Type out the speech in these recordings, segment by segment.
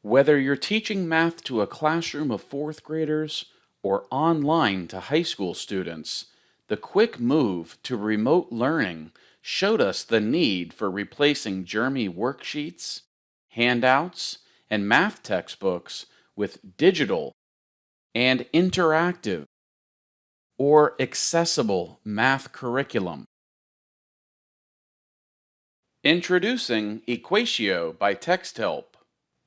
Whether you're teaching math to a classroom of fourth graders or online to high school students, the quick move to remote learning showed us the need for replacing germy worksheets, handouts, and math textbooks with digital and interactive or accessible math curriculum. Introducing EquatIO by TextHelp.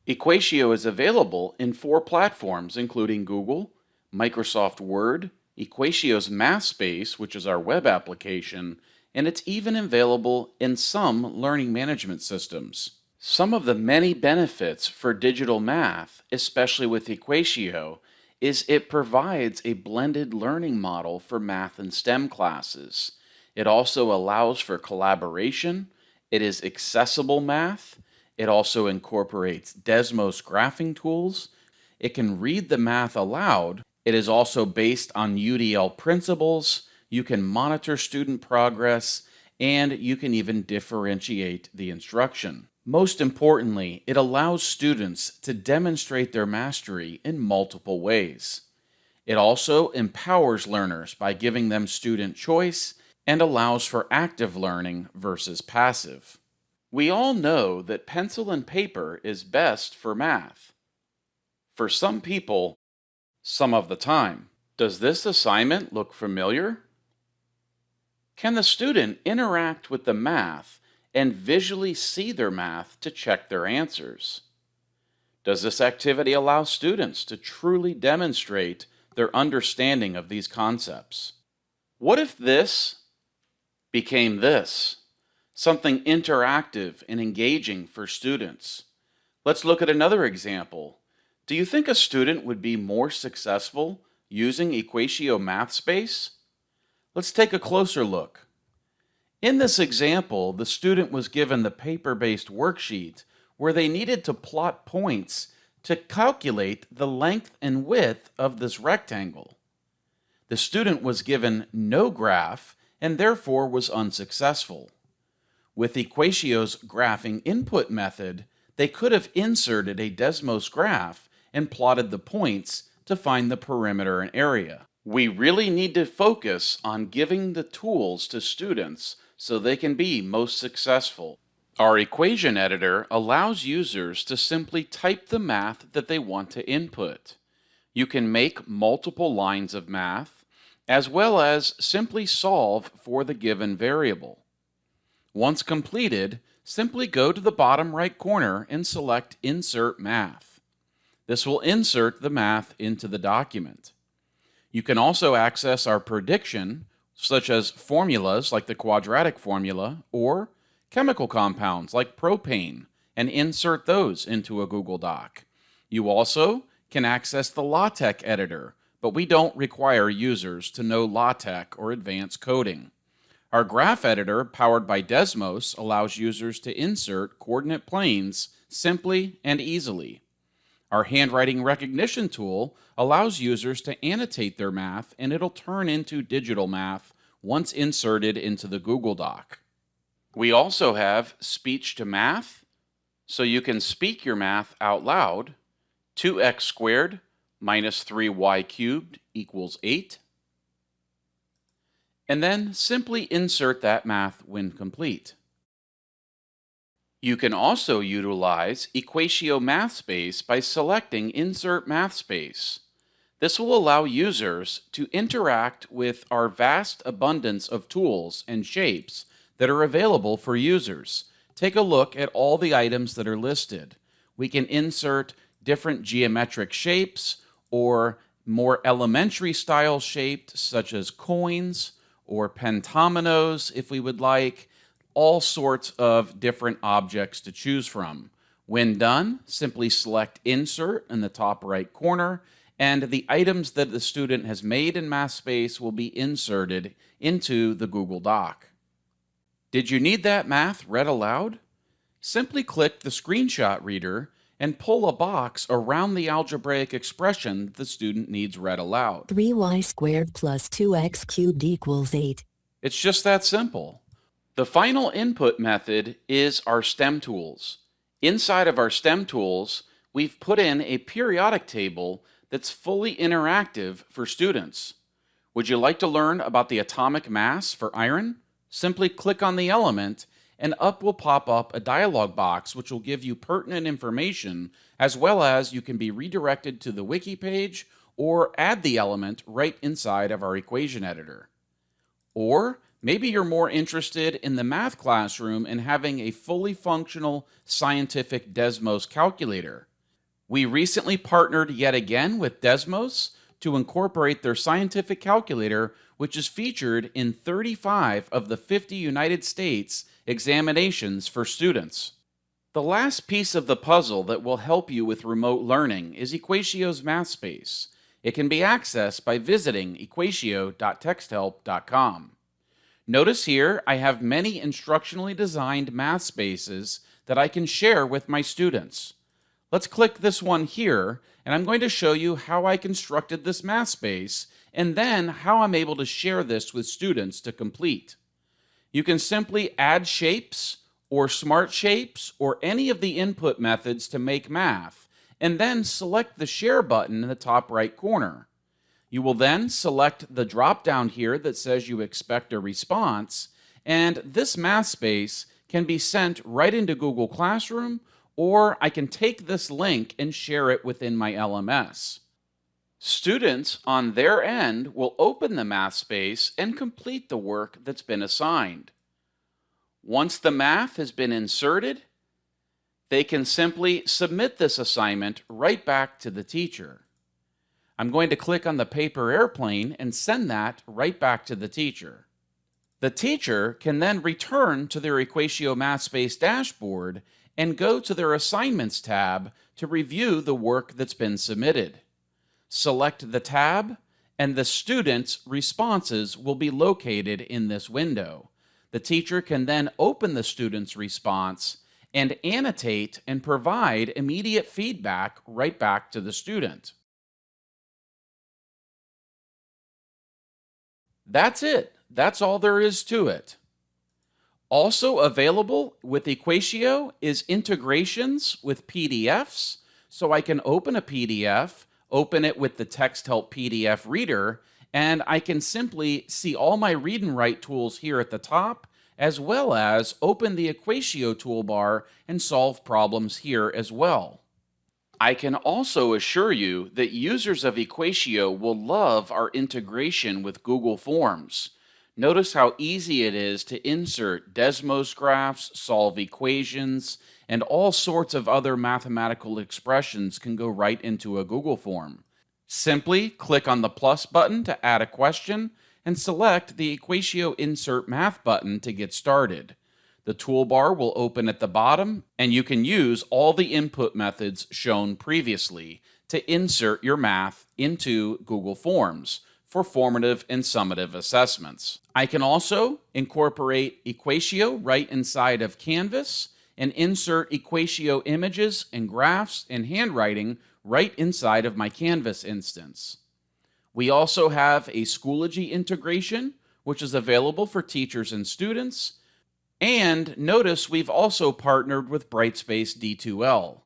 EquatIO is available in 4 platforms, including Google, Microsoft Word, EquatIO's MathSpace, which is our web application, and it's even available in some learning management systems. Some of the many benefits for digital math, especially with EquatIO, is it provides a blended learning model for math and STEM classes. It also allows for collaboration. It is accessible math. It also incorporates Desmos graphing tools. It can read the math aloud. It is also based on UDL principles. You can monitor student progress, and you can even differentiate the instruction. Most importantly, it allows students to demonstrate their mastery in multiple ways. It also empowers learners by giving them student choice and allows for active learning versus passive. We all know that pencil and paper is best for math. For some people, some of the time. Does this assignment look familiar? Can the student interact with the math and visually see their math to check their answers? Does this activity allow students to truly demonstrate their understanding of these concepts? What if this became this? Something interactive and engaging for students. Let's look at another example. Do you think a student would be more successful using EquatIO MathSpace? Let's take a closer look. In this example, the student was given the paper-based worksheet where they needed to plot points to calculate the length and width of this rectangle. The student was given no graph and therefore was unsuccessful. With EquatIO's graphing input method, they could have inserted a Desmos graph and plotted the points to find the perimeter and area. We really need to focus on giving the tools to students so they can be most successful. Our equation editor allows users to simply type the math that they want to input. You can make multiple lines of math, as well as simply solve for the given variable. Once completed, simply go to the bottom right corner and select Insert Math. This will insert the math into the document. You can also access our prediction, such as formulas like the quadratic formula or chemical compounds like propane, and insert those into a Google Doc. You also can access the LaTeX editor, but we don't require users to know LaTeX or advanced coding. Our graph editor, powered by Desmos, allows users to insert coordinate planes simply and easily. Our handwriting recognition tool allows users to annotate their math, and it'll turn into digital math once inserted into the Google Doc. We also have speech to math, so you can speak your math out loud. 2x squared minus 3y cubed equals 8. And then simply insert that math when complete. You can also utilize EquatIO MathSpace by selecting Insert MathSpace. This will allow users to interact with our vast abundance of tools and shapes that are available for users. Take a look at all the items that are listed. We can insert different geometric shapes or more elementary style shapes such as coins or pentominoes if we would like. All sorts of different objects to choose from. When done, simply select Insert in the top right corner, and the items that the student has made in MathSpace will be inserted into the Google Doc. Did you need that math read aloud? Simply click the screenshot reader and pull a box around the algebraic expression that the student needs read aloud. 3y squared plus 2x cubed equals 8. It's just that simple. The final input method is our STEM tools. Inside of our STEM tools, we've put in a periodic table that's fully interactive for students. Would you like to learn about the atomic mass for iron? Simply click on the element and up will pop up a dialog box which will give you pertinent information, as well as you can be redirected to the wiki page or add the element right inside of our equation editor. Or maybe you're more interested in the math classroom and having a fully functional scientific Desmos calculator. We recently partnered yet again with Desmos to incorporate their scientific calculator, which is featured in 35 of the 50 United States examinations for students. The last piece of the puzzle that will help you with remote learning is EquatIO's Math Space. It can be accessed by visiting equatio.texthelp.com. Notice here I have many instructionally designed math spaces that I can share with my students. Let's click this one here, and I'm going to show you how I constructed this math space and then how I'm able to share this with students to complete. You can simply add shapes or smart shapes or any of the input methods to make math, and then select the share button in the top right corner. You will then select the drop down here that says you expect a response, and this math space can be sent right into Google Classroom, or I can take this link and share it within my LMS. Students on their end will open the math space and complete the work that's been assigned. Once the math has been inserted, they can simply submit this assignment right back to the teacher. I'm going to click on the paper airplane and send that right back to the teacher. The teacher can then return to their EquatIO Math Space dashboard and go to their Assignments tab to review the work that's been submitted. Select the tab, and the student's responses will be located in this window. The teacher can then open the student's response and annotate and provide immediate feedback right back to the student. That's it. That's all there is to it. Also available with EquatIO is integrations with PDFs, so I can open a PDF, open it with the TextHelp PDF reader, and I can simply see all my read and write tools here at the top, as well as open the EquatIO toolbar and solve problems here as well. I can also assure you that users of EquatIO will love our integration with Google Forms. Notice how easy it is to insert Desmos graphs, solve equations, and all sorts of other mathematical expressions can go right into a Google form. Simply click on the plus button to add a question and select the EquatIO Insert Math button to get started. The toolbar will open at the bottom, and you can use all the input methods shown previously to insert your math into Google Forms for formative and summative assessments. I can also incorporate EquatIO right inside of Canvas and insert EquatIO images and graphs and handwriting right inside of my Canvas instance. We also have a Schoology integration, which is available for teachers and students. And notice we've also partnered with Brightspace D2L.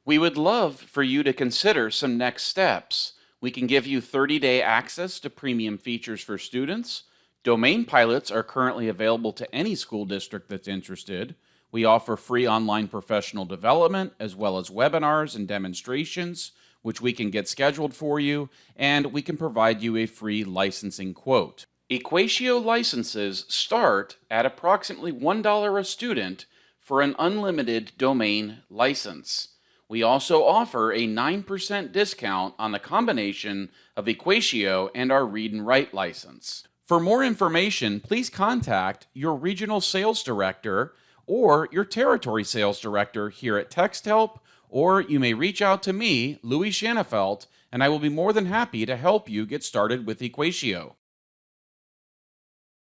We would love for you to consider some next steps. We can give you 30-day access to premium features for students. Domain pilots are currently available to any school district that's interested. We offer free online professional development, as well as webinars and demonstrations, which we can get scheduled for you, and we can provide you a free licensing quote. EquatIO licenses start at approximately $1 a student for an unlimited domain license. We also offer a 9% discount on the combination of EquatIO and our Read and Write license. For more information, please contact your regional sales director or your territory sales director here at TextHelp, or you may reach out to me, Louis Shanafelt, and I will be more than happy to help you get started with EquatIO.